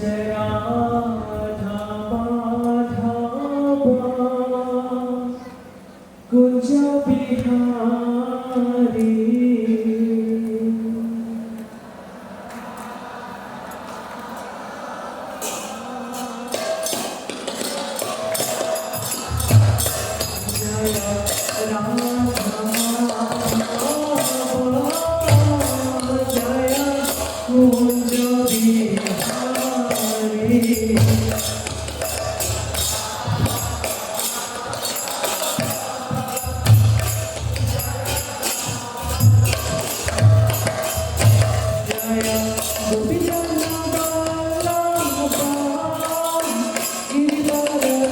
जय राधा माधव कुंज बिहारी। जय राधा जय कुंज बिहारी। जय गोविंद गिरिवरधारी।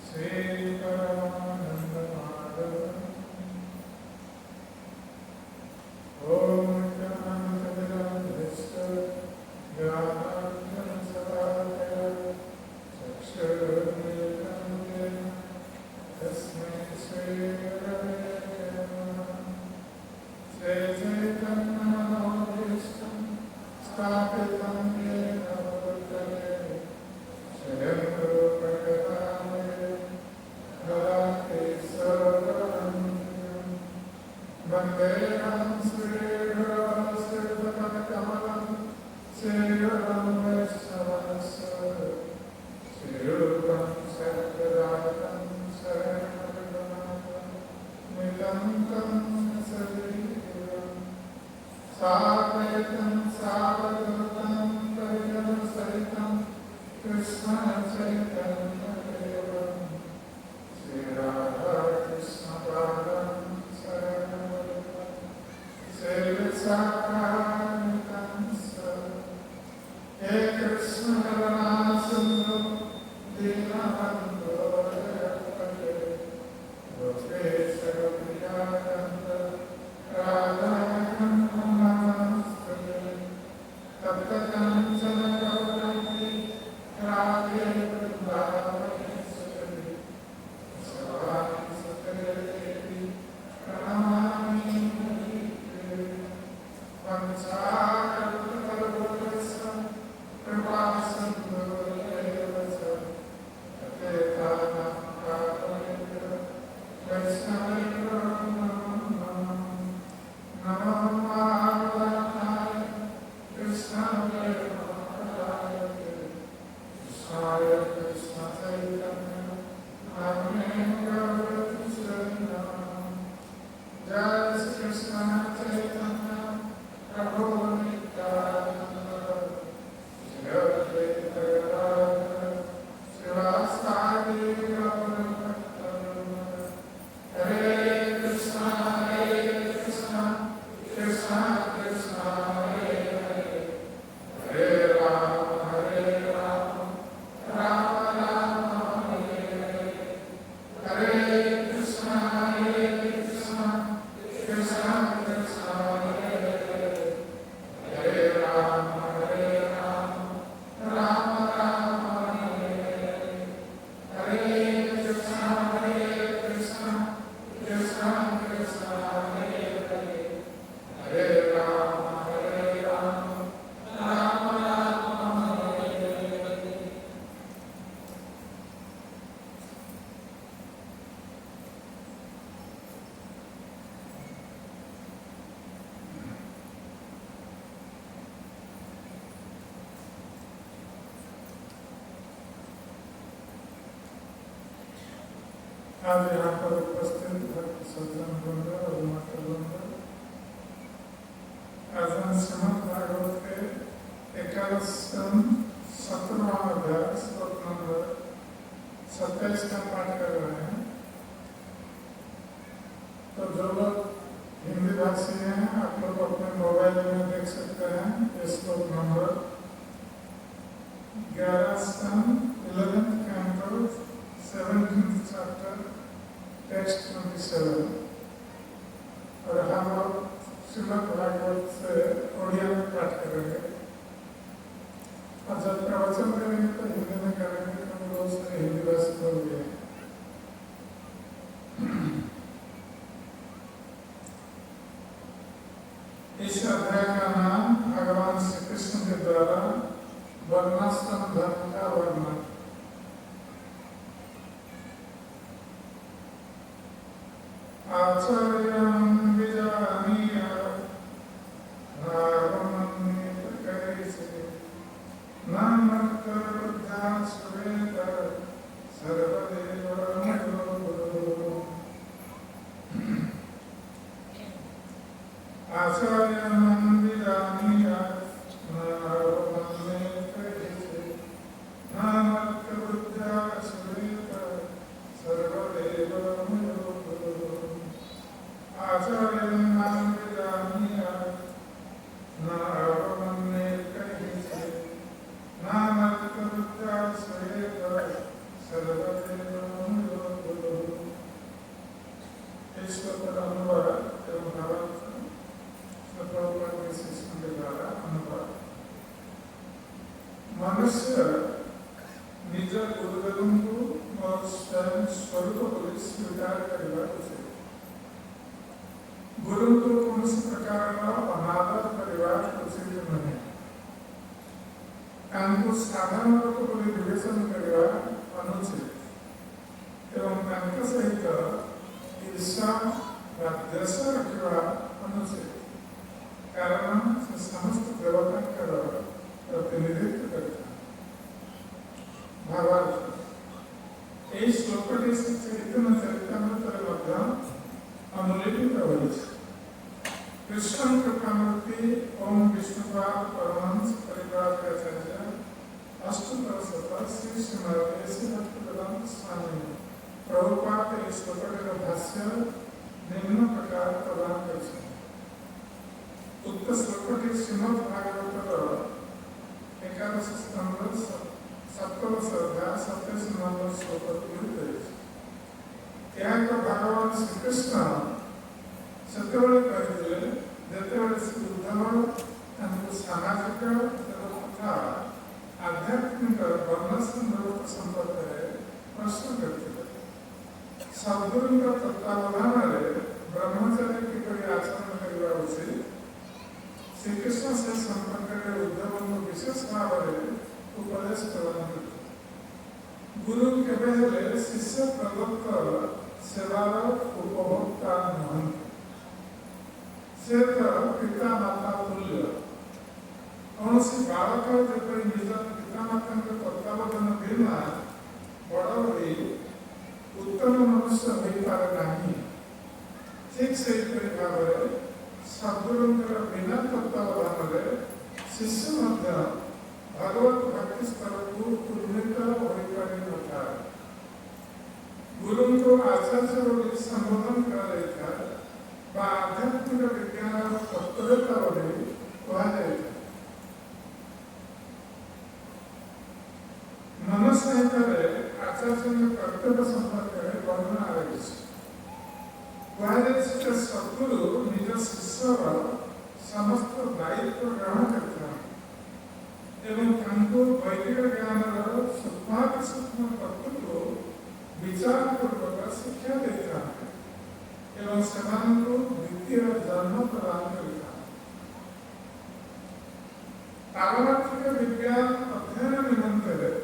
Sri आज यहाँ पर उपस्थित भक्त सज्जन वृंद और माता वृंद आज हम श्रीमद् भागवत के 11वें 17वां अध्याय श्लोक नंबर 27 का पाठ कर रहे हैं। तो जो लोग हिंदी भाषी हैं आप लोग अपने मोबाइल में देख सकते हैं। ये श्लोक number 11th canto 17th chapter text 27 और हम लोग श्रीमद् भागवत से ओडिया में पाठ करेंगे और जब प्रवचन करेंगे तो हिंदी में करेंगे। हम लोग से हिंदी भाषी लोग भी हैं। इस अध्याय का नाम भगवान श्री कृष्ण के द्वारा वर्णाश्रम धर्म का वर्णन। आचार्यं विजानीय नारमन्येतकैसे नामकरुद्धाश्वेत सर्वदेवमयो। आचार्यं विजानीय नारमन्येतकैसे नामकरुद्धाश्वेत सर्वदेवमयो। आचार्यं विजानीय नारमन्येतकैसे नामकरुद्धाश्वेत सर्वदेवमयो। ईश्वर अनुवाद एवं भावार्थ प्रभुपाद के शिष्यों के द्वारा अनुवाद। मनुष्य निज गुरुदेवों को और स्वयं स्वरूप को स्वीकार करने उचित। गुरु को कौनसी प्रकार का अनादर परिवार उचित नहीं। तांको साधारण लोग को विवेचन करने अनुचित एवं तांका सहित ईर्षा व द्वेष रखा अनुचित। कारण से समस्त देवता का प्रतिनिधित्व करता है। भावार्थ এই শ্লোকটি চৈতন্য চরিতামৃতের মধ্যে অনুলিপি রয়েছে। কৃষ্ণ কৃপামূর্তি ওম বিষ্ণুপাদ পরমহংস পরিব্রাজকাচার্য অষ্টদশ श्री भक्तिवेदांत स्वामी प्रभुपाद इस श्लोकटिर भाष्य निम्न प्रकार प्रदान करिसें। उक्त श्लोकटी श्रीमद् भागवतर एकादश स्कंध सप्तदश अध्याय 27 नंबर श्लोक भगवान श्रीकृष्ण सेतबेले कहिथिले जेतेबेले श्री उद्धव तांको सामाजिक तथा आध्यात्मिक वर्णसंदर्भ संपर्क में प्रश्न करते सद्गुरु तत्वावधान ब्रह्मचारी किपरि आचरण करने उचित श्रीकृष्ण से संपर्क में उद्धव को विशेष भाव में उपदेश प्रदान करते गुरु केवल शिष्य प्रदत्त सेवार उपभोक्ता नहीं से तो पिता माता तुल्य कौन सी बालक जब निज पिता माता तत्वावधान बिना बड़ हो उत्तम मनुष्य हो पारे नहीं ठीक से भाव में सद्गुरु बिना तत्वावधान शिष्य भगवत भक्ति स्तर को उन्नीत हो पारि नथा गुरु को आचार्य बोली संबोधन करा आध्यात्मिक विज्ञान तत्वता बोली कहुई मन संहिता आचार्य कर्तव्य संपर्क में वर्णना कहुई सद्गुरु निज शिष्यर समस्त दायित्व ग्रहण करते एवं वैदिक ज्ञान सूक्ष्म तत्व को विचार पूर्वक शिक्षा देता एवं से द्वितीय जन्म प्रदान करता पारमार्थिक विज्ञान अध्ययन निमंत्रण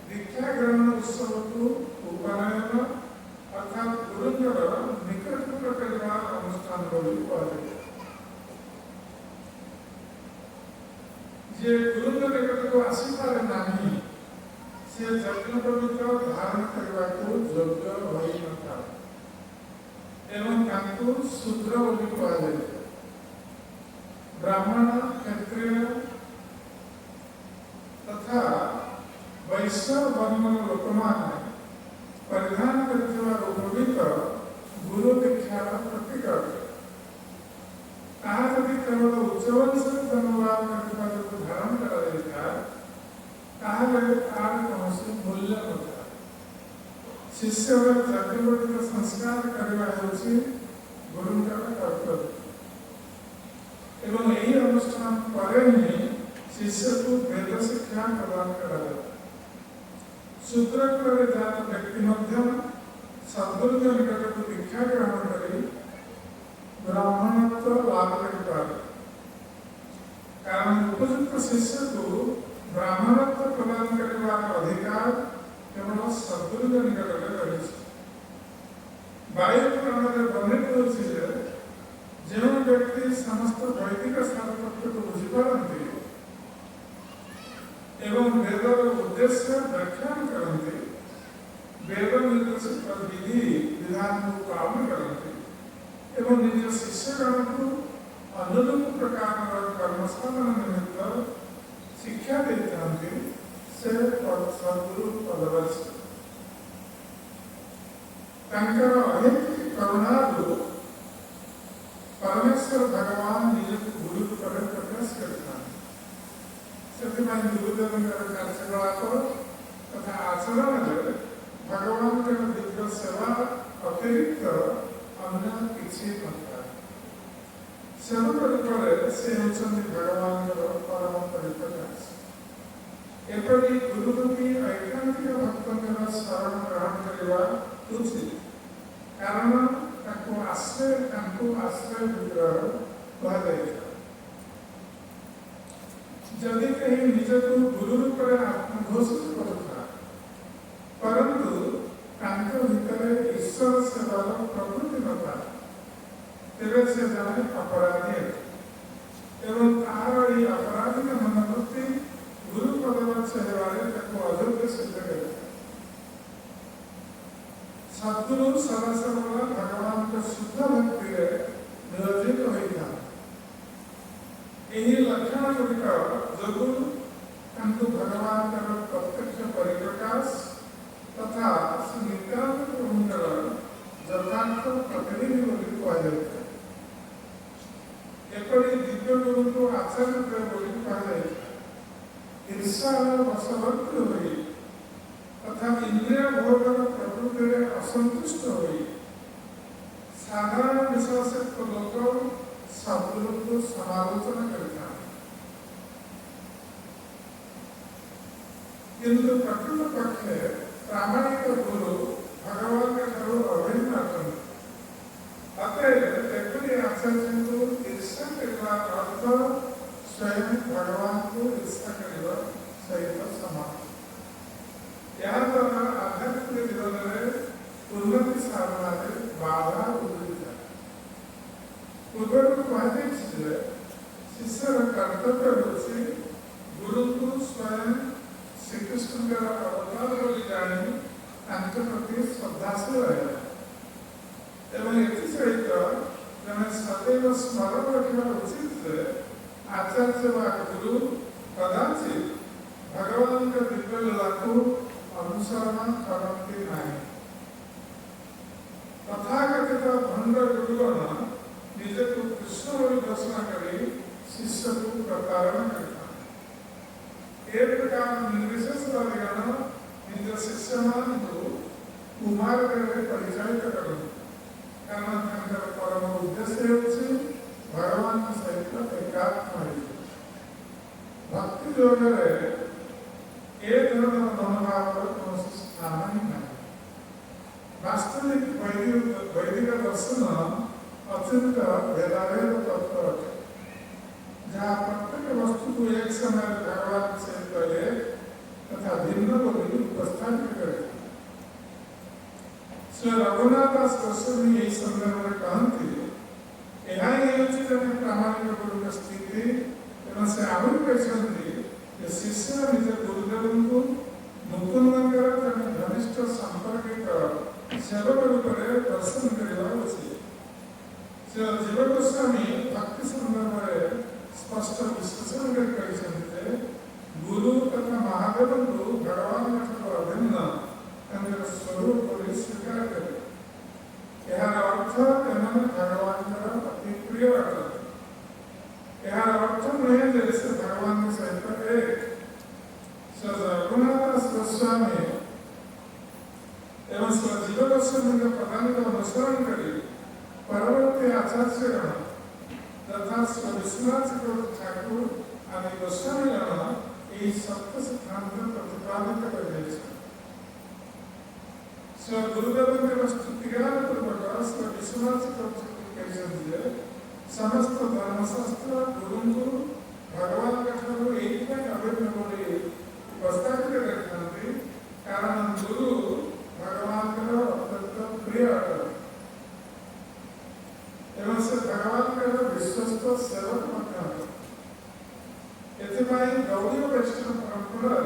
दीक्षा ग्रहण उत्सव को उपनयन अर्थात गुरुंजर निकट अनुष्ठान जे गुरुंजर निकट को आसी पारे नहीं से यज्ञ पवित्र धारण करने को योग्य हो नथा एवं शूद्र बोली कहुई ब्राह्मण क्षत्रिय तथा वैश्य वर्ण लोक परिधान करपीत गुरु दीक्षार प्रतीक अटे केवल उच्च वंश जन्मलाभ कर धारण कर मूल्य नथा शिष्य जातिगत संस्कार करने गुरुंकर कर्तव्य एवं यही अनुष्ठान पर ही शिष्य को वेद शिक्षा प्रदान करा शूद्र कुल जात व्यक्ति सद्गुरु निकट को दीक्षा ग्रहण कर ब्राह्मणत्व लाभ कर कारण उपयुक्त शिष्य को ब्राह्मणत्व प्रदान करने अधिकार केवल सद्गुरु निकट में रही वायु पुराण में वर्णित होती जो व्यक्ति समस्त वैदिक सारतत्व को बुझीपारती एवं वेदर उद्देश्य व्याख्यान करते वेद निर्देशित विधि विधान को पालन करते एवं निज शिष्यगण को अनुरूप प्रकार कर्मस्थान निमित्त शिक्षा देते से सद्गुरु पदवश करुणा परमेश्वर भगवान निज गुरु पर प्रकाश करता गुरुदेव कार्यकलाप तथा आचरण भगवान के दिव्य सेवा अतिरिक्त अन्य किसी नथा सर्वोपरि से होती भगवान परम परिप्रकाश एपरी गुरुरूपी ऐकांतिक भक्तों शरण ग्रहण करने उचित कारण आश्रय विग्रह कहुई जदि कहीं निज को गुरु रूप में आत्मघोषित करुता परंतु भितर ईश्वर सेवार प्रवृत्ति नथा तेरे से जड़े अपराधी एवं तार ये अपराधी मनोवृत्ति गुरु पदवश अयोग्य सिद्ध कर सद्गुरु सर्वसर्वदा भगवान को शुद्ध भक्ति नियोजित होता यही लक्षण गुड़िक जो भगवान प्रत्यक्ष परिप्रकाश उत्साह बसवर्ती हुई तथा इंद्रिय भोगर प्रकृति असंतुष्ट हुई साधारण विश्वास लोक शब्द को समालोचना करता किंतु प्रकृत पक्षे प्रामाणिक गुरु भगवान के ठार अभिन्न अटंती अतएव आचार्य को ईर्षा करने अर्थ स्वयं भगवान को ईर्षा करने सहित समान यहाँ द्वारा आध्यात्मिक जीवन में उन्नति साधना बाधा उद्भिद है पूर्व कहुले शिष्यर कर्तव्य होची गुरु को स्वयं श्रीकृष्ण का अवतार बोली जानी प्रति श्रद्धाशील रहा एवं सहित जन सदैव स्मरण रखा उचित आचार्य व गुरु कदाचित भगवान का दिव्य लीला को अनुसरण करती नहीं तथाकथित भंड गुरुगण निज को कृष्ण बोली घोषणा कर शिष्य को प्रतारण करता एक प्रकार निर्विशेषवादीगण निज शिष्य मान को कुमार परिचालित करते कारण परम उद्देश्य भगवान सहित एकात्म भक्ति योग मनोभाव कौन स्थान ही नहीं वास्तविक वैदिक दर्शन अत्यंत भेदाभेद तत्व अटे जहाँ प्रत्येक वस्तु को एक समय भगवान सहित तथा भिन्न बोली उपस्थापित करे श्री रघुनाथ दास गोस्वामी यही संदर्भ में कहती प्रामाणिक गुरु स्थिति एवं से आहरी कहते शिष्य निज गुरुदेव को मुकुंद घनिष्ठ संपर्कित सेवक रूप में दर्शन करवा उचित श्री जीव गोस्वामी भक्ति संदर्भ में स्पष्ट विश्लेषण कर गुरु तथा महादेव को भगवान अभिन्न स्वरूप बोली स्वीकार करे यार अर्थ भगवान अति प्रिय अटते यार अर्थ नहीं जैसे भगवान के सहित एक रघुनाथ गोस्वामी एवं जीव गोस्वामी के प्रदान का अनुसरण कर परवर्ती आचार्यगण तथा श्री विश्वनाथ ठाकुर आदि गोस्वामीगण यही सत्य सिद्धांत प्रतिपादित कर श्री गुरुदेव के स्तुतिगान पूर्वक श्री विश्वनाथ कहते समस्त धर्मशास्त्र गुरु को भगवान के ठाकुर एक अभिन्न बोली उपस्थापित करते कारण गुरु भगवान अत्यंत प्रिय अटल एवं से भगवान विश्वस्त सेवक एपाई गौड़ी वैष्णव परंपरा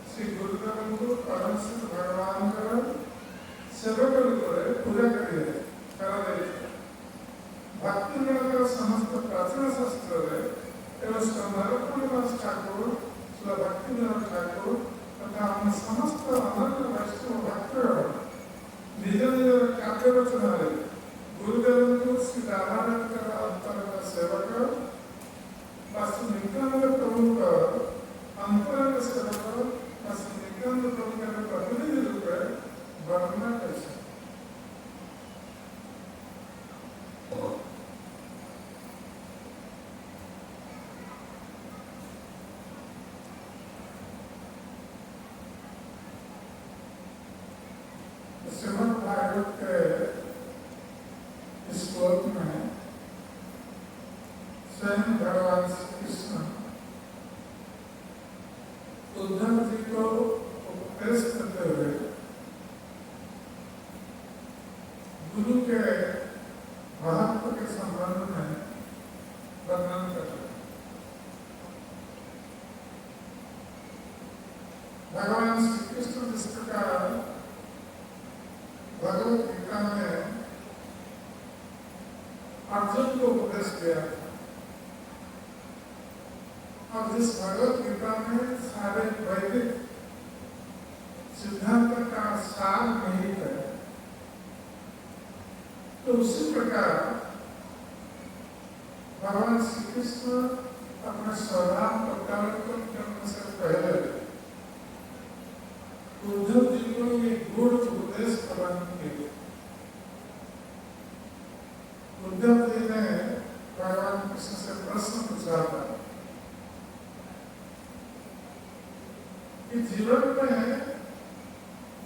श्री गुरुदेव को परम सिद्ध भगवान सेवक रूप पूजा कर भक्ति समस्त प्राचीन शास्त्र एवं श्री नरपणिवास ठाकुर श्री भक्ति ठाकुर तथा अन्य समस्त अनन्य वैष्णव भक्त निज निज काव्य रचना गुरुदेव को श्री राधारानी अंतरंग सेवक श्री नित्यानंद प्रभु अंतरंग सेवक श्री नित्यानंद प्रभु के प्रतिनिधि रूप वर्णना कर श्रीमद् भागवत के इस श्लोक में स्वयं भगवान श्री कृष्ण उद्धव जी को उपदेश करते हुए गुरु के महत्व के संबंध में वर्णन करते भगवान श्री कृष्ण जिस प्रकार भगवत गीता में अर्जुन को उपदेश दिया था और जिस भगवत गीता में सारे वैदिक सिद्धांत का सार नहीं है तो उसी प्रकार भगवान श्री कृष्ण अपने स्वभाव प्रत्यावर्तन करने से पहले उद्धव जी को ये गुड़ उपदेश प्रदान किए। उद्धव जी ने भगवान कृष्ण से प्रश्न पूछा था कि जीवन में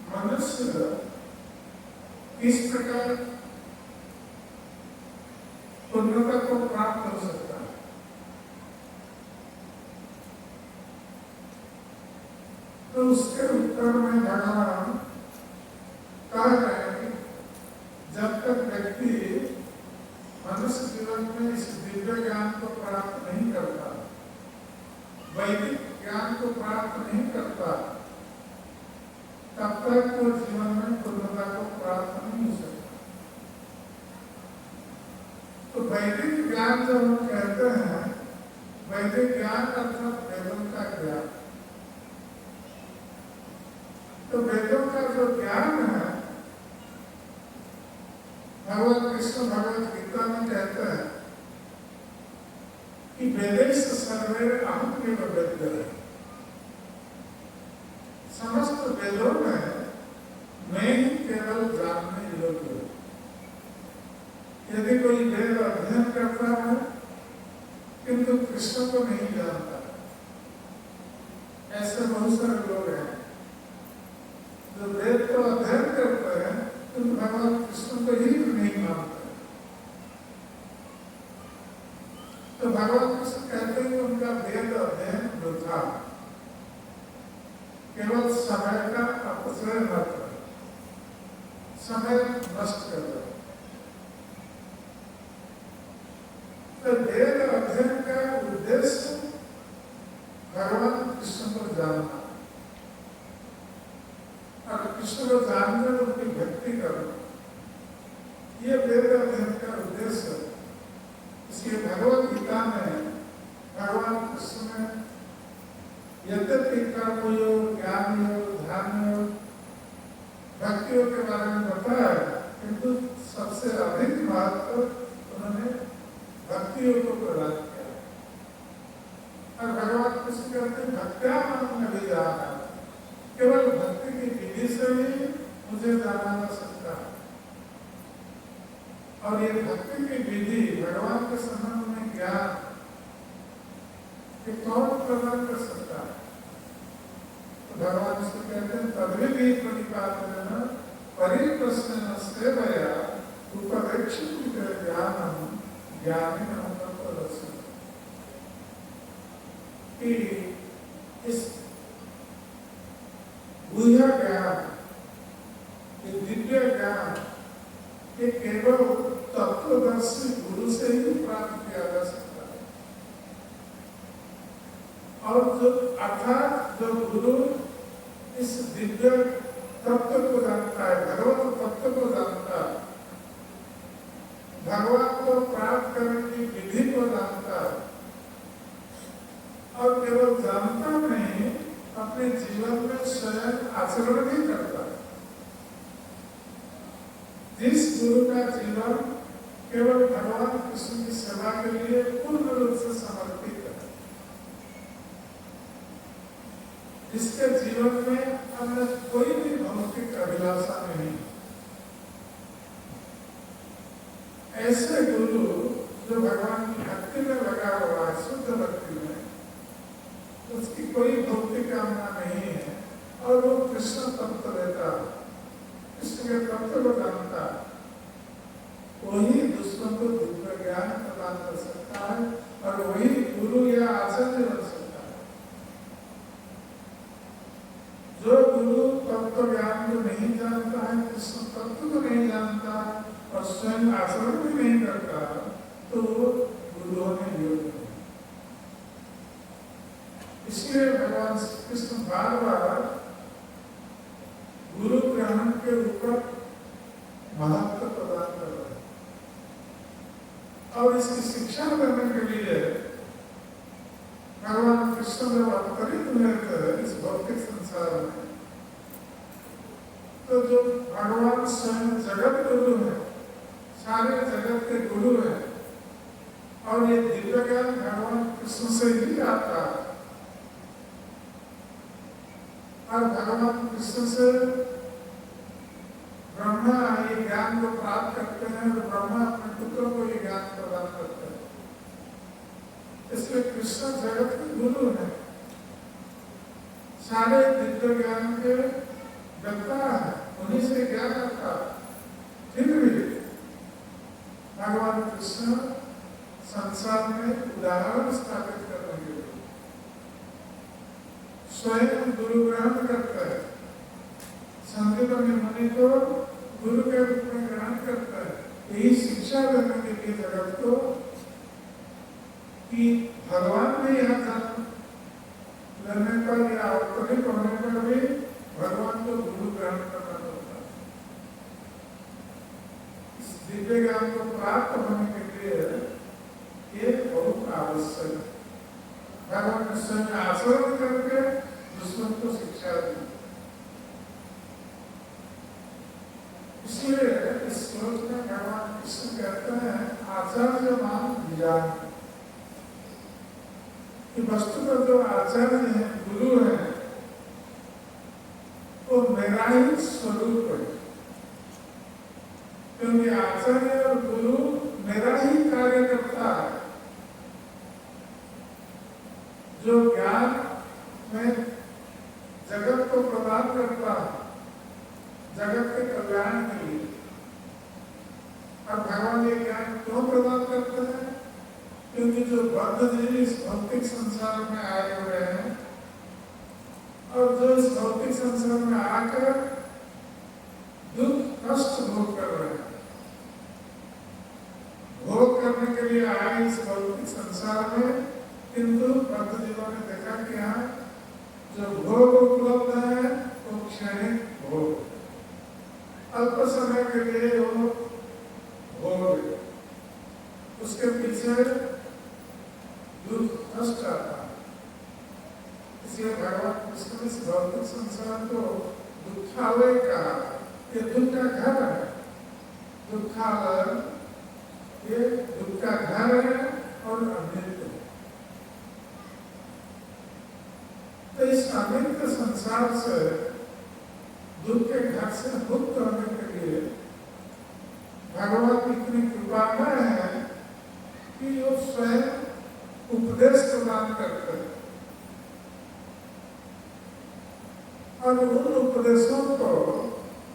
मनुष्य किस प्रकार पूर्णता को प्राप्त हो सकता है। तो उसके उत्तर में भगवान कह रहे हैं कि जब तक व्यक्ति मनुष्य जीवन में इस दिव्य ज्ञान को प्राप्त नहीं करता, वैदिक ज्ञान को प्राप्त नहीं करता, तब तक वो जीवन में पूर्णता को प्राप्त नहीं हो सकता। तो वैदिक ज्ञान जब हम कहते हैं, वैदिक ज्ञान अर्थात वेदों का ज्ञान। तो वेदों का जो ज्ञान है, भगवान कृष्ण भगवत गीता में कहते हैं कि वेदेश सर्वे अहम एव वेद्यः। समस्त वेदों में मैं ही केवल जानने योग्य हूँ। यदि कोई वेद अध्ययन करता है किंतु कृष्ण को नहीं जानता, ऐसे बहुत सारे लोग हैं जो वेद को अध्ययन करते हैं किंतु भगवान कृष्ण को ही नहीं मानते। तो भगवान कृष्ण कहते हैं कि उनका वेद अध्ययन वृथा, केवल समय का अपचय न करो, समय नष्ट कर दो। तो वेद अध्ययन का उद्देश्य भगवान कृष्ण को जानना और कृष्ण को जानकर उनकी भक्ति करना, ये वेद अध्ययन का उद्देश्य है। इसलिए भगवत गीता में भगवान कृष्ण ने यद्यपि कर्म योग, ज्ञान योग, ध्यान योग, भक्तियों के बारे में बताया, किंतु सबसे अधिक महत्व उन्होंने भक्ति योग को प्रदान किया। और भगवान कृष्ण कहते हैं भक्त्या मन भी जाना, केवल भक्ति की विधि से ही मुझे जाना जा सकता है। और ये भक्ति की विधि, भगवान के संबंध में ज्ञान, ये कौन प्रदान कर सकता है? तो भगवान इसको कहते हैं तद्विधि प्रतिपादन परिप्रश्न सेवया उपदेक्षित ज्ञानम ज्ञानी प्रदर्शन। कि इस गुह्य ज्ञान, ये दिव्य ज्ञान, ये केवल तत्वदर्शी गुरु से ही प्राप्त किया जा सकता है। और जो अर्थात जो गुरु इस दिव्य तत्व को जानता है, भगवत तत्व को जानता है, भगवान को प्राप्त करने की विधि को जानता है, और केवल जानता नहीं, अपने जीवन में स्वयं आचरण भी करता है। जिस गुरु का जीवन केवल भगवान कृष्ण की सेवा के लिए पूर्ण रूप से समर्पित है, जिसके जीवन में अन्य कोई भी भौतिक अभिलाषा नहीं, ऐसे गुरु जो भगवान की भक्ति में लगा हुआ है, शुद्ध भक्ति में, उसकी कोई भौतिक कामना नहीं है, और वो कृष्ण तत्व देता है, कृष्ण के तत्व को जानता है, वही दूसरों को दिव्य ज्ञान प्रदान कर सकता है, और वही गुरु या आचार्य बन सकता है। जो गुरु तत्व ज्ञान को नहीं जानता है, कृष्ण तत्व को नहीं जानता और स्वयं आचरण भी नहीं करता, तो वो गुरु होने योग्य है। इसलिए भगवान कृष्ण बार बार गुरु ग्रहण के ऊपर महत्व प्रदान कर रहे हैं, और इसकी शिक्षा देने के लिए भगवान कृष्ण जब अवतरित हुए थे इस भौतिक संसार में, तो जो भगवान स्वयं जगत गुरु है, सारे जगत के गुरु है, और ये दिव्य ज्ञान भगवान कृष्ण से ही आता है, और भगवान कृष्ण से ब्रह्मा ये ज्ञान को प्राप्त करते हैं और ब्रह्मा अपने पुत्रों को ये ज्ञान प्रदान करते हैं। इसलिए कृष्ण जगत के गुरु हैं, सारे दिव्य ज्ञान के व्यक्ता है, उन्हीं से ज्ञान आता है। फिर भी भगवान कृष्ण संसार में उदाहरण स्थापित करने के लिए स्वयं गुरु ग्रहण करता है, संदीपनी मुनि को गुरु के रूप में ग्रहण करता है, यही शिक्षा देने के लिए जगत को कि भगवान भी यहाँ जन्म लेने पर या अवतरित होने पर भी भगवान को गुरु ग्रहण करना पड़ता है। इस दिव्य ज्ञान को प्राप्त होने के लिए ये बहुत आवश्यक है। भगवान ने स्वयं आचरण करके दुश्मन को शिक्षा दी। इसलिए इस श्लोक में भगवान कृष्ण कहते हैं आचार्य मान विजान, कि वस्तुतः जो आचार्य हैं, गुरु हैं, वो मेरा ही स्वरूप है, क्योंकि आचार्य और गुरु मेरा ही कार्य करता है। जो ज्ञान में जगत को प्रदान करता है, जगत के कल्याण के लिए। और भगवान ये ज्ञान क्यों प्रदान करते हैं? क्योंकि जो बद्ध जीव इस भौतिक संसार में आए हुए हैं और जो इस भौतिक संसार में आकर दुख कष्ट भोग कर रहे हैं, भोग करने के लिए आए इस भौतिक संसार में, किंतु बद्ध जीवों ने देखा कि यहाँ जो भोग उपलब्ध है वो क्षणिक भोग, अल्प समय के लिए वो भोग, उसके पीछे दुख कष्ट आता है। इसलिए भगवान कृष्ण इस भौतिक संसार को दुखालय कहा, ये दुख का घर है। दुखालय ये दुख का घर है और अमृत है। तो इस अमृत संसार से, दुख के घर से मुक्त होने के लिए भगवान इतनी कृपामय है कि वो स्वयं उपदेश प्रदान करते हैं और उन उपदेशों को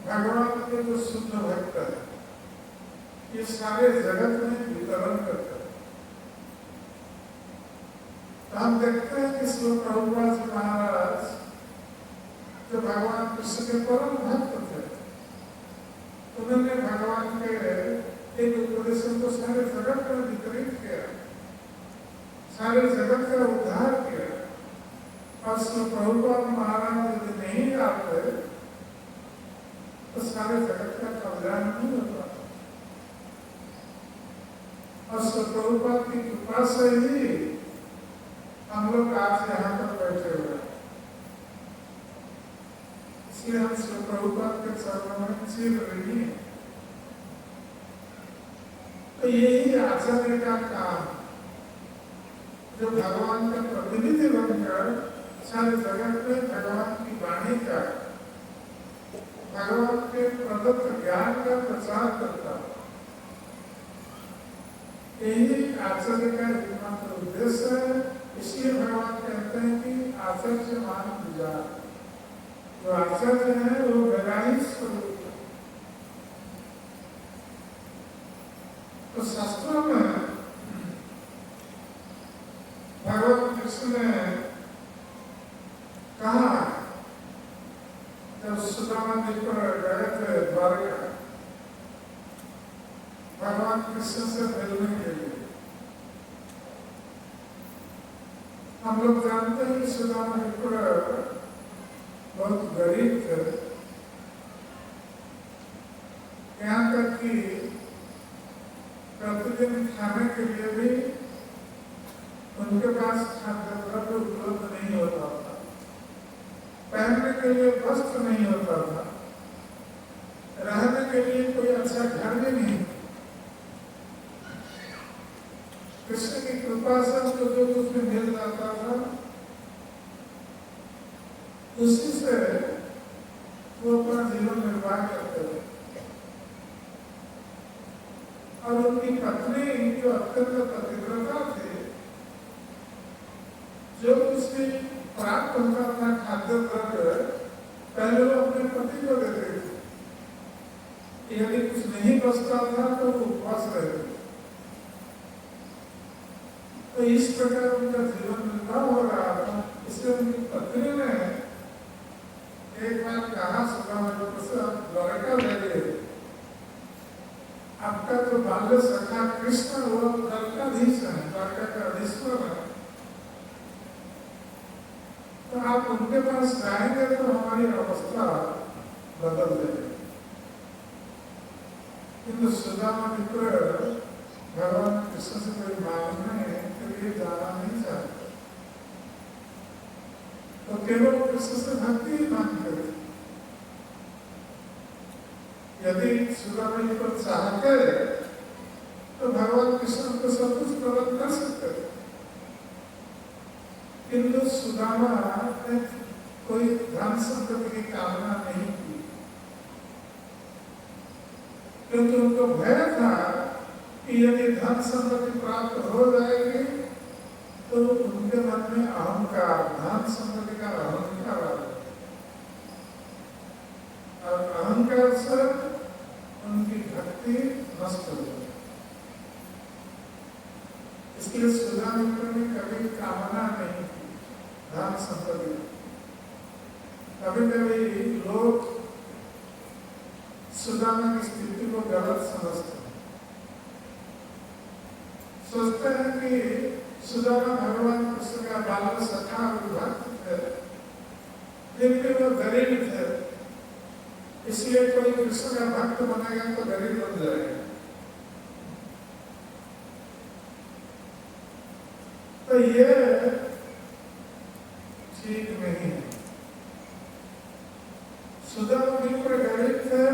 भगवान के जो शुद्ध भक्त है ये सारे जगत में वितरण करते हैं। तो हम देखते हैं कि श्री प्रभुपाद जी महाराज जो भगवान कृष्ण के परम भक्त थे, उन्होंने भगवान के एक उपदेशों को सारे जगत में वितरित किया, सारे जगत का उद्धार किया। और श्री प्रभुपाद महाराज यदि नहीं आते तो सारे जगत का कल्याण नहीं होता। और श्री प्रभुपाद की कृपा से ही हम लोग आज यहाँ पर बैठे हुए हैं। इसलिए हम श्री प्रभुपाद के चरणों में चिर रही हैं। तो यही आचार्य का काम, जो भगवान का प्रतिनिधि बनकर सारे जगत में भगवान की वाणी का, भगवान के प्रदत्त ज्ञान का प्रचार करता है। यही आचार्य का एकमात्र उद्देश्य है। इसलिए भगवान कहते हैं कि आचार्य मान विजान, जो आचार्य है वो मेरा ही स्वरूप है। तो शास्त्रों में भगवान कृष्ण ने कहा, जब सुदामा जी पर गए थे द्वारका भगवान कृष्ण से मिलने के लिए, हम लोग जानते हैं कि सुदामा जी पर बहुत गरीब थे, यहाँ तक कि प्रतिदिन खाने के लिए भी उनके पास खाद्य द्रव्य उपलब्ध नहीं होता था, पहनने के लिए वस्त्र नहीं होता था, रहने के लिए कोई अच्छा घर भी नहीं। कृष्ण की कृपा से उनको जो कुछ भी मिल जाता था उसी से वो अपना जीवन निर्वाह करते थे। और उनकी पत्नी जो अत्यंत पतिव्रता थी, जो कुछ भी प्राप्त होता था खाद्य द्रव्य, पहले वो अपने पति को देते थे। यदि कुछ नहीं बचता था तो वो उपवास रहते थे। तो इस प्रकार उनका जीवन निर्वाह हो रहा था। इसलिए उनकी पत्नी ने एक बार कहा सुदामा से, आप द्वारका जाइए, आपका जो बाल्य सखा कृष्ण वो द्वारकाधीश है, द्वारका का अधीश्वर है, तो आप उनके पास जाएंगे तो हमारी अवस्था बदल जाएगी। किंतु सुदामा मित्र भगवान कृष्ण से कोई मांगने के लिए जाना नहीं चाहते, तो केवल कृष्ण से भक्ति ही मांगते थे। यदि सुदामा जी को चाहते तो भगवान कृष्ण को सब कुछ प्रदान कर सकते थे, किंतु सुदामा ने कोई धन संपत्ति की कामना नहीं की, क्योंकि उनको भय था कि यदि धन संपत्ति प्राप्त हो जाएगी तो उनके मन में अहंकार, धन संपत्ति का अहंकार आ जाएगा और अहंकार से उनकी भक्ति नष्ट हो जाएगी। इसलिए सुदामा ने कभी कामना नहीं की धन संपत्ति। कभी कभी लोग सुदामा की स्थिति को गलत समझते हैं, सोचते हैं कि सुदामा भगवान कृष्ण का बाल सखा भक्त थे, लेकिन वो गरीब थे, इसलिए कोई कृष्ण का भक्त बनेगा तो गरीब बन जाएगा। तो ये ठीक नहीं है। सुदामा मित्र गरीब थे,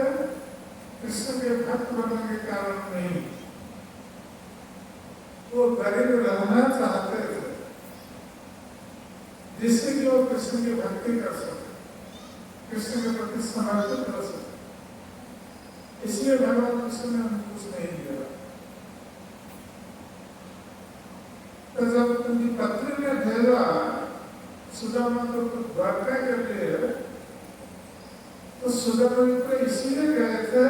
कृष्ण के भक्त बनने के कारण नहीं, वो गरीब रहना चाहते थे जिससे कि वो कृष्ण की भक्ति कर सके, कृष्ण के प्रति समर्पित कर सके। इसलिए भगवान कृष्ण ने उनको कुछ नहीं दिया। तो जब उनकी पत्नी ने भेजा सुदामा को द्वारका के लिए, तो सुदामा मित्र इसलिए गए थे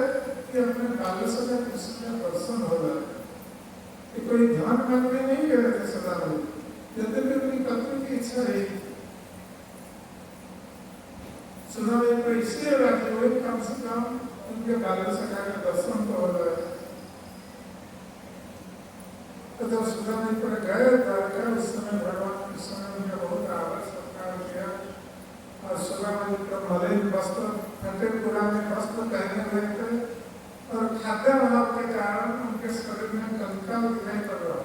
कि अपने बाल सखा कृष्ण का दर्शन हो जाए, कि कोई धन मांगने नहीं गए थे सुदामा मित्र, यद्यपि उनकी पत्नी की इच्छा रही। सुदामा मित्र इसलिए राजी हुए कम से कम उनके बाल सखा का दर्शन तो हो जाए। तो जब सुदामा मित्र गए द्वारका, उस समय भगवान कृष्ण ने उनका बहुत आदर सत्कार किया और सुदामा मित्र मलिन वस्त्र, फटे पुराने वस्त्र पहने हुए थे और खाद्य अभाव के कारण उनके शरीर में कंकाल दिखाई पड़ रहा।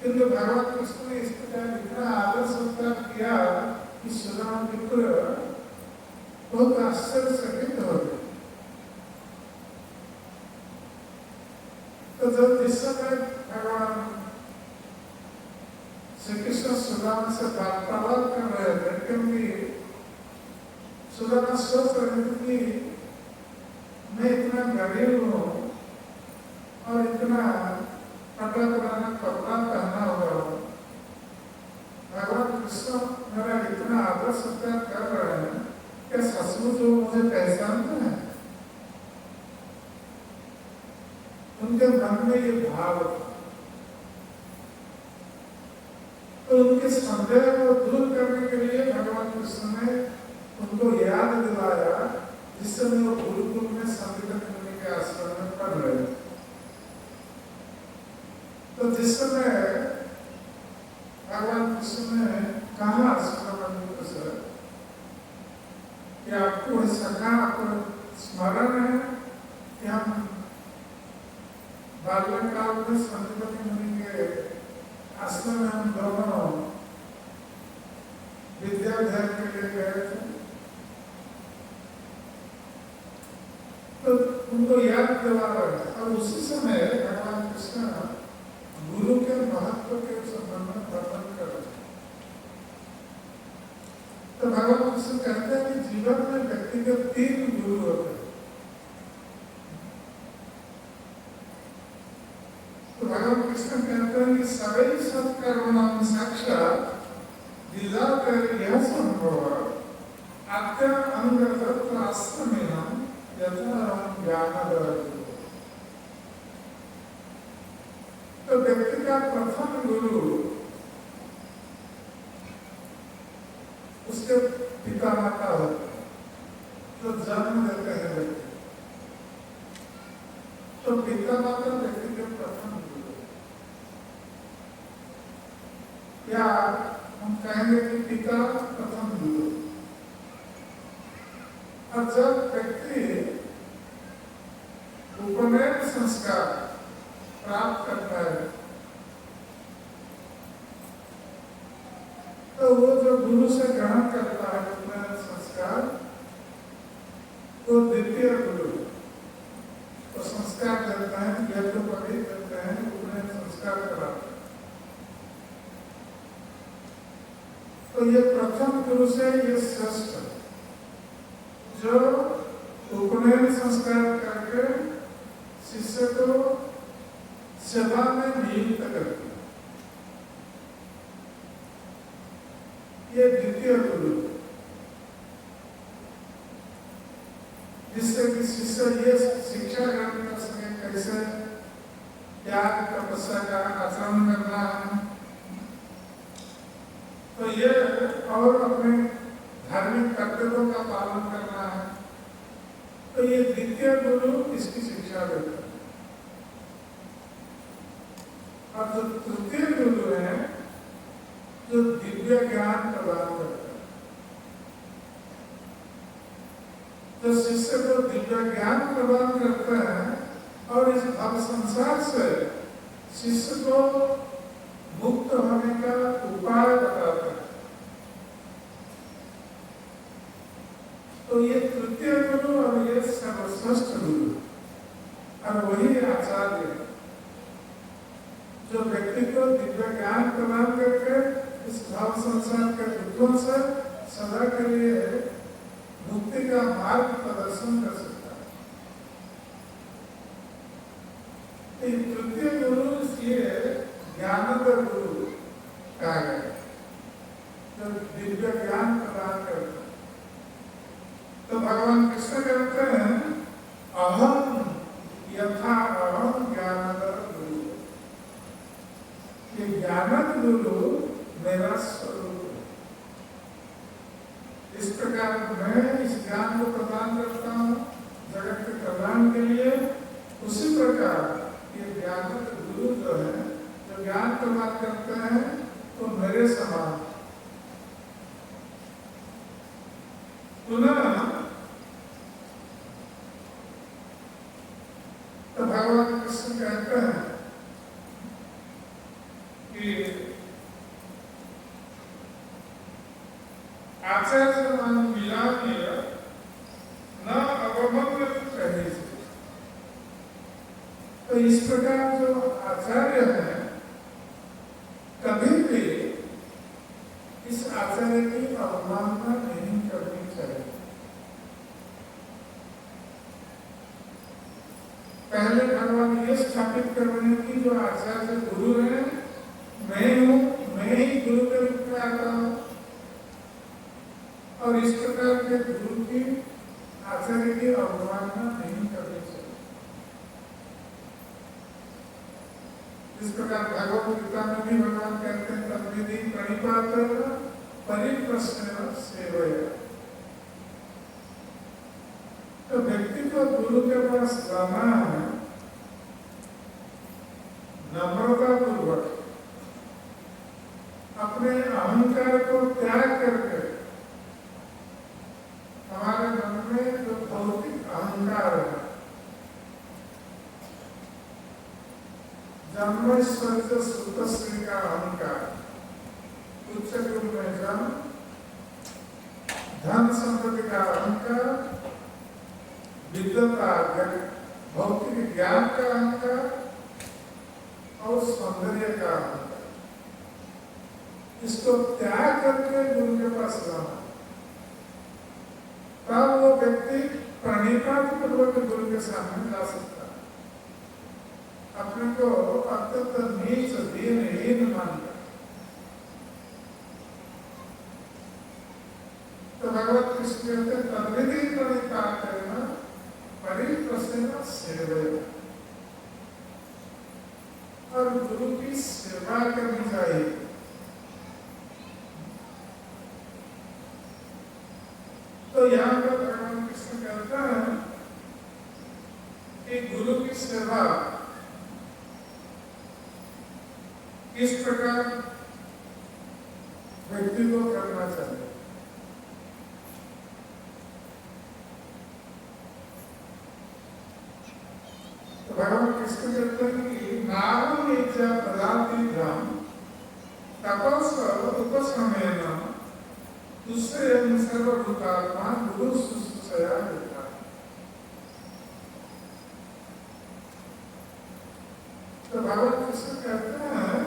किंतु भगवान कृष्ण ने इस प्रकार इतना आदर सत्कार किया कि सुदामा मित्र बहुत आश्चर्यचकित हो गए। तो जब जिस समय भगवान श्री कृष्ण सुदामा से वार्तालाप कर रहे थे, क्योंकि सुदामा सोच रहे थे कि मैं इतना गरीब हूँ और इतना कपड़ा पुराना कपड़ा पहना हुआ हूँ, भगवान कृष्ण मेरा इतना आदर सत्कार कर रहे हैं, क्या सचमुच वो मुझे पहचानते हैं? उनके मन में ये भाव था। तो उनके संदेह को दूर करने के लिए भगवान कृष्ण ने उनको याद दिलाया, जिस समय वो गुरुकुल में संदीपन मुनि के आश्रम में पढ़ रहे थे। तो जिस समय भगवान कृष्ण ने कहा सुदामा मित्र से कि आपको सखा, आपको स्मरण है कि हम बाल्यकाल में संदीपन मुनि के आश्रम में हम दोनों विद्याध्ययन के लिए गए थे, तो उनको याद दिला रहे हैं। और उसी समय भगवान कृष्ण गुरु के महत्व के संबंध में वर्णन कर रहे हैं। तो भगवान कृष्ण कहते हैं कि जीवन में व्यक्ति के 3 गुरु होते हैं। तो भगवान कृष्ण कहते हैं कि सवै सत्कर्मणां साक्षात् दिदाकर यह संभव आद्य अंगत आश्रमेण यथा ज्ञानदः। तो व्यक्ति का प्रथम गुरु उसके पिता माता होते हैं जो जन्म देते हैं व्यक्ति। तो पिता माता व्यक्ति के प्रथम गुरु, या हम कहेंगे कि पिता प्रथम गुरु। और जब व्यक्ति उपनयन संस्कार प्राप्त करता है तो वो जो गुरु से ग्रहण करता है उपनयन संस्कार, वो द्वितीय गुरु तो संस्कार देता है, यज्ञोपवीत देते हैं, उपनयन संस्कार कराते हैं। तो ये प्रथम गुरु से ये श्रेष्ठ जो उपनयन संस्कार करके शिष्य को सेवा में नियुक्त करती है, ये द्वितीय गुरु, जिससे कि शिष्य ये शिक्षा ग्रहण कर सके कैसे त्याग तपस्या का आचरण करना है, तो ये और अपने धार्मिक कर्तव्यों का पालन करना है। तो ये द्वितीय गुरु इसकी शिक्षा देता है। और जो तृतीय गुरु है जो दिव्य ज्ञान प्रदान करता है, जो शिष्य को दिव्य ज्ञान प्रदान करता है और इस भव संसार से शिष्य को मुक्त होने का उपाय बताता है। तो ये तृतीय गुरु और ये सर्वश्रेष्ठ गुरु और वही आचार्य है जो व्यक्ति को दिव्य ज्ञान प्रदान करके इस भाव संसार के दुखों से सदा के लिए मुक्ति का मार्ग प्रदर्शन कर सकता है। तृतीय गुरु इसलिए ज्ञानद गुरु कहा गया, जो दिव्य ज्ञान प्रदान करता है। तो भगवान कृष्ण कहते हैं अहम यथा अहम ज्ञानद गुरु, ये ज्ञानद गुरु मेरा स्वरूप है। इस प्रकार मैं इस ज्ञान को प्रदान करता हूँ जगत के कल्याण के लिए, उसी प्रकार ये ज्ञानद गुरु जो है जो ज्ञान प्रदान करते हैं तो मेरे समान। पुनः तो भगवान कृष्ण कहते हैं कि आचार्य मान मिलानीय न अवमन्य कहे। तो इस प्रकार जो आचार्य है कभी भी इस आचार्य की अवमानना नहीं करनी चाहिए। पहले भगवान ये स्थापित कर रहे हैं कि जो आचार्य गुरु है मैं हूँ, मैं ही गुरु के रूप में आता हूँ, और इस प्रकार के गुरु की आचार्य की अवमानना नहीं करनी चाहिए। इस प्रकार भगवत गीता में भी भगवान कहते हैं तद्विधि प्रणिपात परिप्रश्न सेवया। तो व्यक्ति को गुरु के पास जाना है नम्रता पूर्वक, अपने अहंकार को त्याग करके। हमारे मन में जो भौतिक अहंकार है, जन्मेश्वर सुतश्री का अहंकार, उच्च गुरु में जन्म, धन संपत्ति का अहंकार, विद्वता भौतिक ज्ञान का अहंकार और सौंदर्य का अहंकार, इसको त्याग करके गुरु के पास जाना। व्यक्ति प्रणिपातपूर्वक गुरु के सामने जा सकता है, अपने को अत्यंत नीच दीनहीन मानकर। तो भगवत कृष्ण कहते हैं तद्विधि प्रणिपातेन परिप्रसेन सेवया, और गुरु की सेवा करनी चाहिए। तो यहाँ पर भगवान कृष्ण कहते हैं कि गुरु की सेवा किस प्रकार व्यक्ति को करना चाहिए। तो भगवान कृष्ण कहते हैं कि नाम इच्छा प्रदाति धाम तपस उपसमेन दूसरे सर्वभूतात्मा गुरु शुश्रूषया देता है। तो भगवान कृष्ण कहते हैं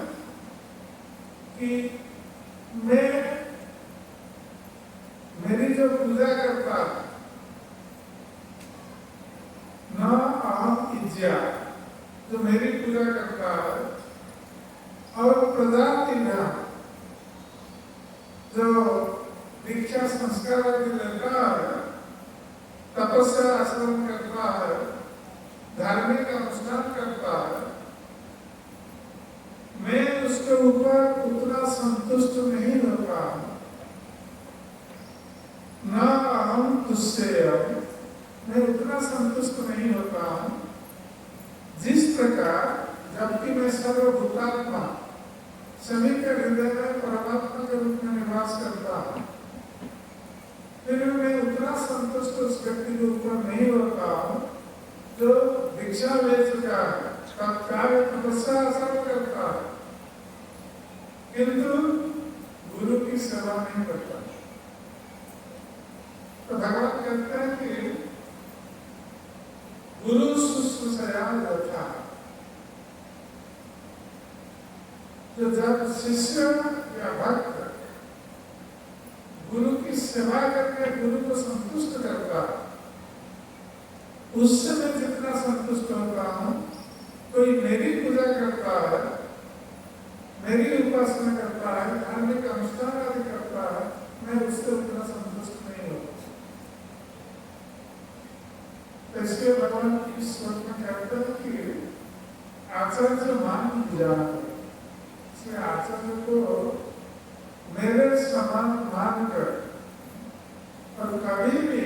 कि मेरी जो पूजा करता है न अहम इज्जा, जो मेरी पूजा करता है, और प्रजाति न जो दीक्षा संस्कार लेता है, तपस्या आचरण करता है, धार्मिक अनुष्ठान करता है, मैं उसके ऊपर उतना संतुष्ट नहीं होता हूँ। न अहम तुझसे, मैं उतना संतुष्ट नहीं होता हूँ जिस प्रकार, जबकि मैं सर्वभूतात्मा सभी के हृदय में परमात्मा के रूप में निवास करता हूँ, फिर मैं उतना संतुष्ट उस व्यक्ति के ऊपर नहीं होता हूँ जो दीक्षा ले चुका है, कार्य तपस्या आचरण करता है, किंतु गुरु की सेवा नहीं करता। तो भगवान कहते हैं कि गुरु शुश्रूषया देता है। तो जब शिष्य या भक्त गुरु की सेवा करके गुरु को संतुष्ट करता है, उससे मैं जितना संतुष्ट होता हूँ, कोई मेरी पूजा करता है, मेरी उपासना करता है, धार्मिक अनुष्ठान आदि करता है, मैं उससे उतना संतुष्ट नहीं होता। तो इसके भगवान इस श्लोक में कहते हैं कि आचार्य मान पूजा, इसलिए आचार्य को मेरे समान मानकर और कभी भी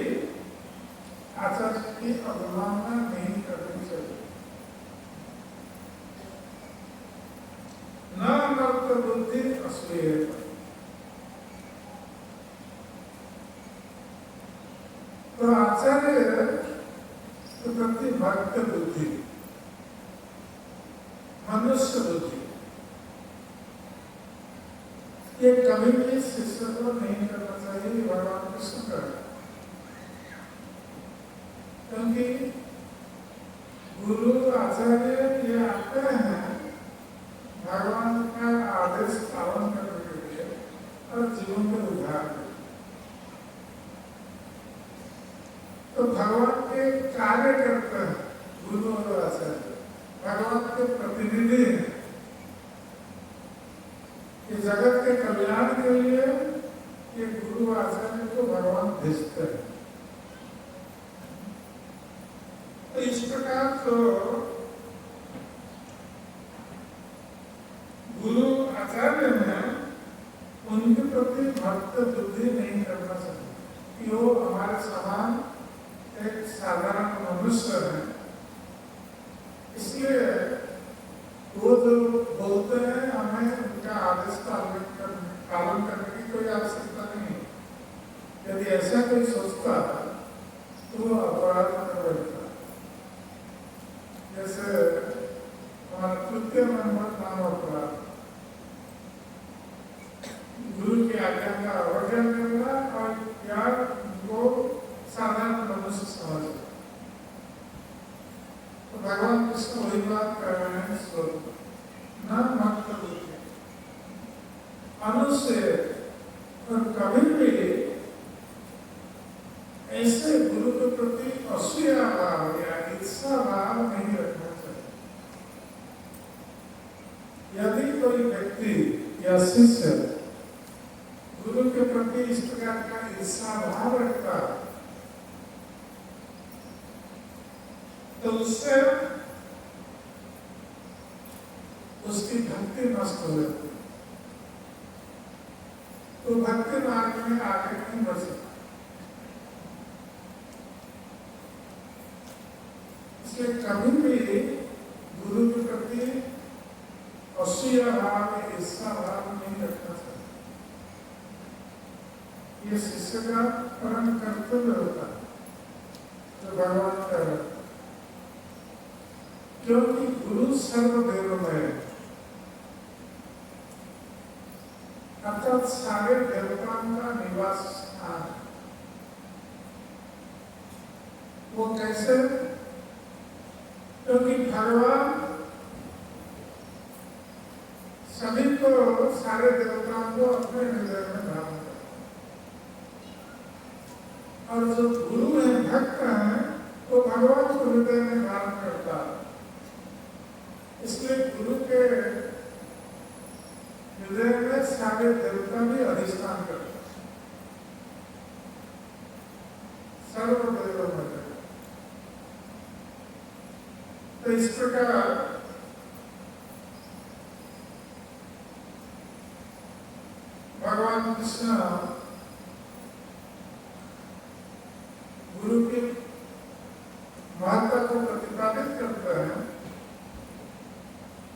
आचार्य की अवमानना नहीं करनी चाहिए। न भक्त बुद्धि असूयेत, तो आचार्य के प्रति भक्त बुद्धि, मनुष्य बुद्धि, ये कभी भी शिष्य को नहीं करना चाहिए। भगवान कृष्ण कर, क्योंकि गुरु आचार्य ये आते हैं भगवान का आदेश पालन करने के लिए और जीवन को उद्धार करने। तो भगवान के कार्य करते हैं गुरु और आचार्य, भगवान के प्रतिनिधि हैं। ये जगत के कल्याण के लिए ये गुरु आचार्य को भगवान भेजते हैं। तो इस प्रकार तो गुरु आचार्य में उनके प्रति भक्त बुद्धि नहीं करना चाहिए कि वो हमारे समान एक साधारण मनुष्य है, इसलिए वो जो बोलते हैं हमें उनका आदेश पालन करने की कोई आवश्यकता नहीं है। यदि ऐसा कोई सोचता है तो वो अपराध कर बैठता है। जैसे हमारा तृतीय नंबर नाम अपराध, गुरु की आज्ञा का अवज्ञा करना और यार वो साधारण मनुष्य समझ। तो भगवान कृष्ण वही बात कर रहे हैं श्लोक में, न भक्त बुद्धि मनुष्य, और कभी भी ऐसे गुरु व्यक्ति या शिष्य गुरु के प्रति इस प्रकार का ईर्षा भाव रखता है तो उससे उसकी भक्ति नष्ट हो जाती है, तो भक्ति मार्ग में आगे नहीं बढ़ सकता। इसलिए कभी भी गुरु के प्रति असूया भाव, ईर्षा भाव नहीं रखना चाहिए। ये शिष्य का परम कर्तव्य होता है जो भगवान का है, क्योंकि गुरु सर्वदेव में है, अर्थात सारे देवताओं का निवास स्थान। वो कैसे? क्योंकि भगवान सभी को, सारे देवताओं को अपने हृदय में धारण करते, और जो गुरु है, भक्त है, वो भगवान को हृदय में धारण करता है। इसलिए गुरु के हृदय में सारे देवता भी अधिष्ठान करते हैं, सर्वदेव में। तो इस प्रकार भगवान कृष्ण गुरु की महत्ता को प्रतिपादित करते हैं,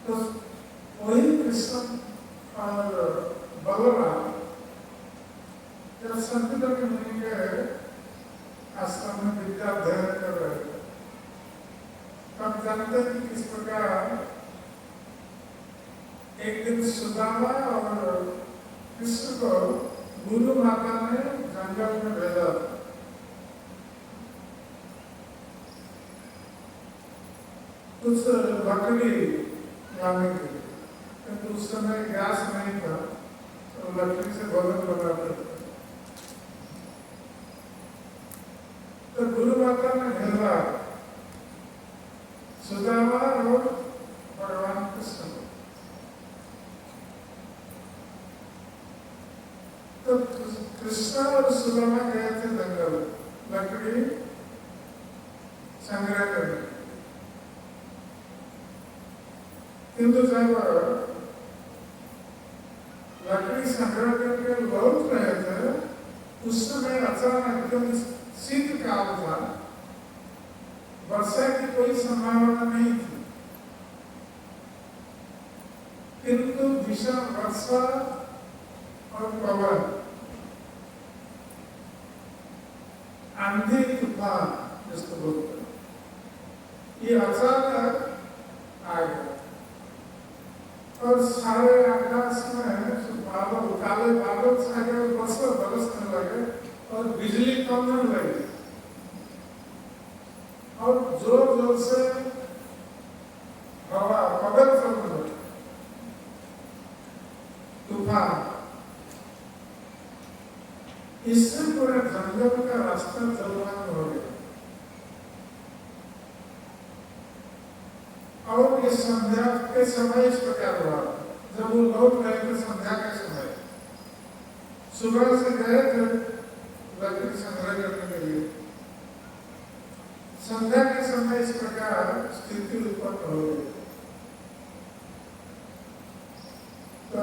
तो वही कृष्ण और बलराम जब संतुलन मुनि के आश्रम में विद्या अध्ययन कर रहे थे, तब जानते हैं कि किस प्रकार एक दिन सुदामा और कृष्ण को गुरु माता ने जंगल में भेजा था। कुछ लकड़ी लाने के लिए, क्योंकि उस समय गैस नहीं था, तो लकड़ी से भोजन बनाते थे। तो गुरु माता ने भेजा सुदामा और भगवान कृष्ण को। तो कृष्ण और सुदामा गए थे जंगल लकड़ी संग्रह करने, किंतु जब लकड़ी संग्रह करके लौट रहे थे, उस समय अचानक एकदम शीतकाल था, वर्षा की कोई संभावना नहीं थी, किंतु भीषण वर्षा और पवन, आंधी तूफान जिसको बोलते हैं, ये अचानक आ गया और सारे आकाश में बादल, काले बादल छा गए, बरसने लगे और बिजली कमने लगी और जोर जोर से हवा, पवन चलने लगी, तूफान। इससे पूरे जंगल का रास्ता जलमग्न हो गया। और इस संध्या के समय इस प्रकार हुआ, जब वो लौट रहे थे संध्या के समय, सुबह से गए थे लकड़ी संग्रह करने के लिए, संध्या के समय इस प्रकार स्थिति उत्पन्न हो गई। तो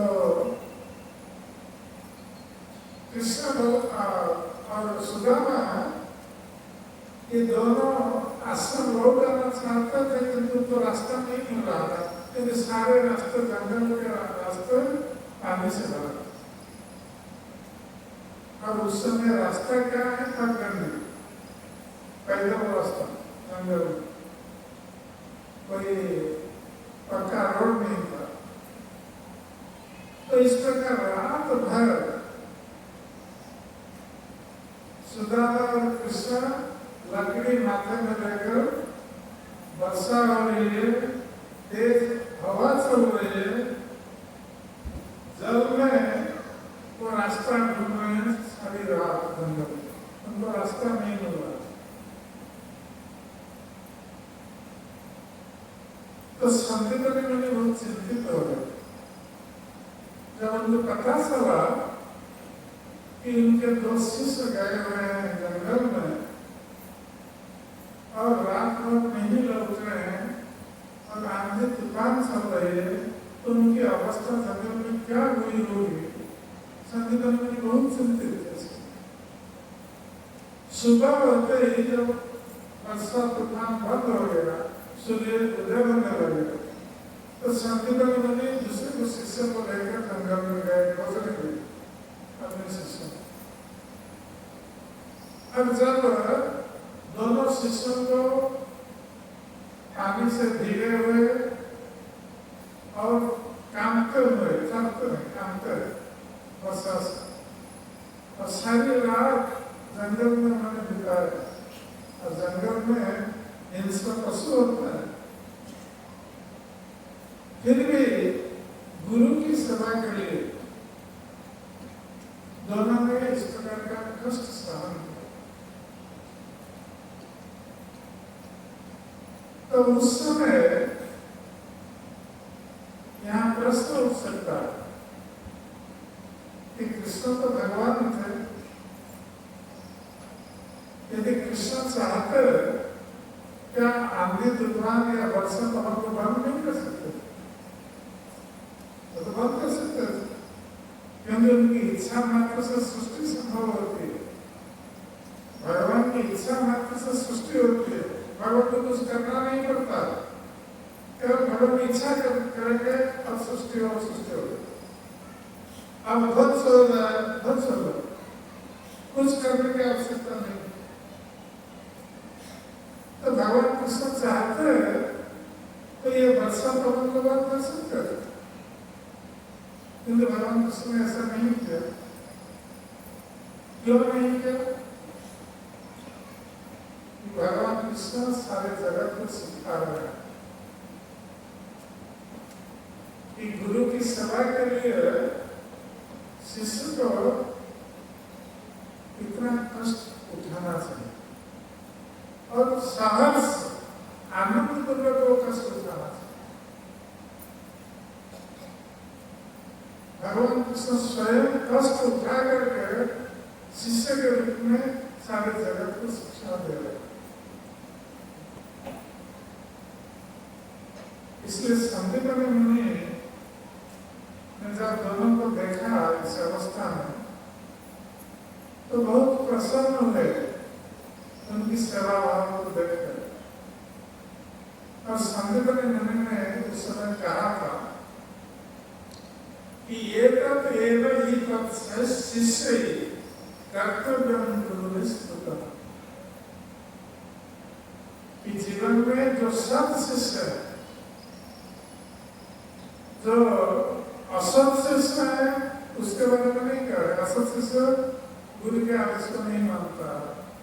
कृष्ण और सुदामा ये दोनों आश्रम लौट आना चाहते थे, किंतु तो रास्ता नहीं मिल रहा था, क्योंकि सारे रास्ते जंगल के रास्ते पानी से भरा। और उस समय रास्ता क्या है? पगडंडी, पैदल रास्ता जंगल में, कोई पक्का रोड नहीं था। तो इस प्रकार रात भर सुदामा और कृष्ण लकड़ी माथे में लेकर, वर्षा हो रही है, तेज हवा चल रही है, जल में वो रास्ता ढूंढ रहे हैं सारी रात जंगल में, उनको रास्ता नहीं मिल रहा। तो संतुलन में बहुत चिंतित हो गए जब उनको पता चला कि उनके 2 शिष्य गए हुए हैं जंगल में और रात भर नहीं लौट रहे हैं और आंधी तूफान चल रही है, तो उनकी अवस्था जंगल में क्या हुई होगी, संदीपन मुनि बहुत चिंतित थे। सुबह होते ही जब वर्षा तूफान बंद हो गया, सूर्य उदय होने लगेगा, तो संदीपन मुनि दूसरे शिष्य को लेकर जंगल में गए खोजने के लिए अपने शिष्य। अब जब दोनों शिष्यों को पानी से भीगे हुए और कांपते हुए, कांपते वर्षा से, और सारी रात जंगल में उन्होंने बिताया। और जंगल में हिंसक पशु होता है, फिर भी गुरु की सेवा के लिए दोनों ने इस प्रकार का कष्ट सहन किया। तो उस समय यहाँ प्रश्न उठ सकता है कि कृष्ण तो भगवान थे, यदि कृष्ण चाहते क्या आंधी तूफान या वर्षा पवन को बंद नहीं कर सकते? तो बंद कर सकते थे, क्योंकि उनकी इच्छा मात्र से सृष्टि संभव होती है। भगवान की इच्छा मात्र से सृष्टि होती है, भगवान को कुछ करना नहीं पड़ता, केवल भगवान इच्छा करके अब सृष्टि हो गई। अब ध्वंस हो जाए, ध्वंस हो जाए, कुछ करने की आवश्यकता नहीं। तो भगवान कृष्ण चाहते हैं तो ये वर्षा पवन को बंद कर सकते हैं, किंतु भगवान कृष्ण ने ऐसा नहीं किया। क्यों नहीं किया? भगवान कृष्ण सारे जगत को सिखा रहे हैं कि गुरु की सेवा के लिए शिष्य को इतना कष्ट उठाना चाहिए और साहस आनंद पूर्वक वो कष्ट उठाना चाहिए। भगवान कृष्ण स्वयं कष्ट उठा करके शिष्य के रूप में सारे जगत को शिक्षा दे रहे हैं। इसलिए संदीपन मुनि ने जब दोनों को देखा इस अवस्था में, तो बहुत प्रसन्न हुए उनकी सेवा भाव को देखकर। और संदीपन मुनि ने उस समय कहा था कि ये तब एवं ही तब शिष्य कर्तव्यम गुरु स्तुतम्, कि जीवन में जो सत शिष्य है, जो असत शिष्य है, उसके बारे में नहीं कह रहे। असत शिष्य गुरु के आदेश को नहीं मानता,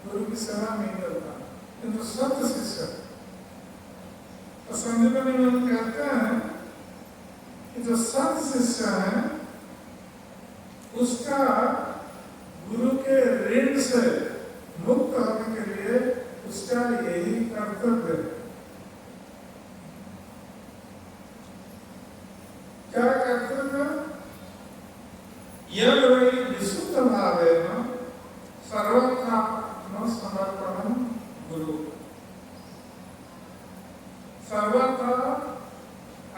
गुरु की सेवा नहीं करता, किंतु सत शिष्य। तो संदीपन मुनि कहते हैं कि जो सत शिष्य है उसका गुरु के ऋण से मुक्त होने के लिए उसका यही कर्तव्य है। क्या कर्तव्य? यद वै विशुद्ध भावेन सर्वथा समर्पणम गुरु, सर्वथा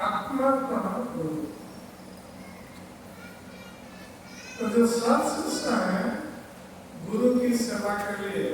आत्मर्पण गुरु। तो जो सत शिष्य है गुरु की सेवा के लिए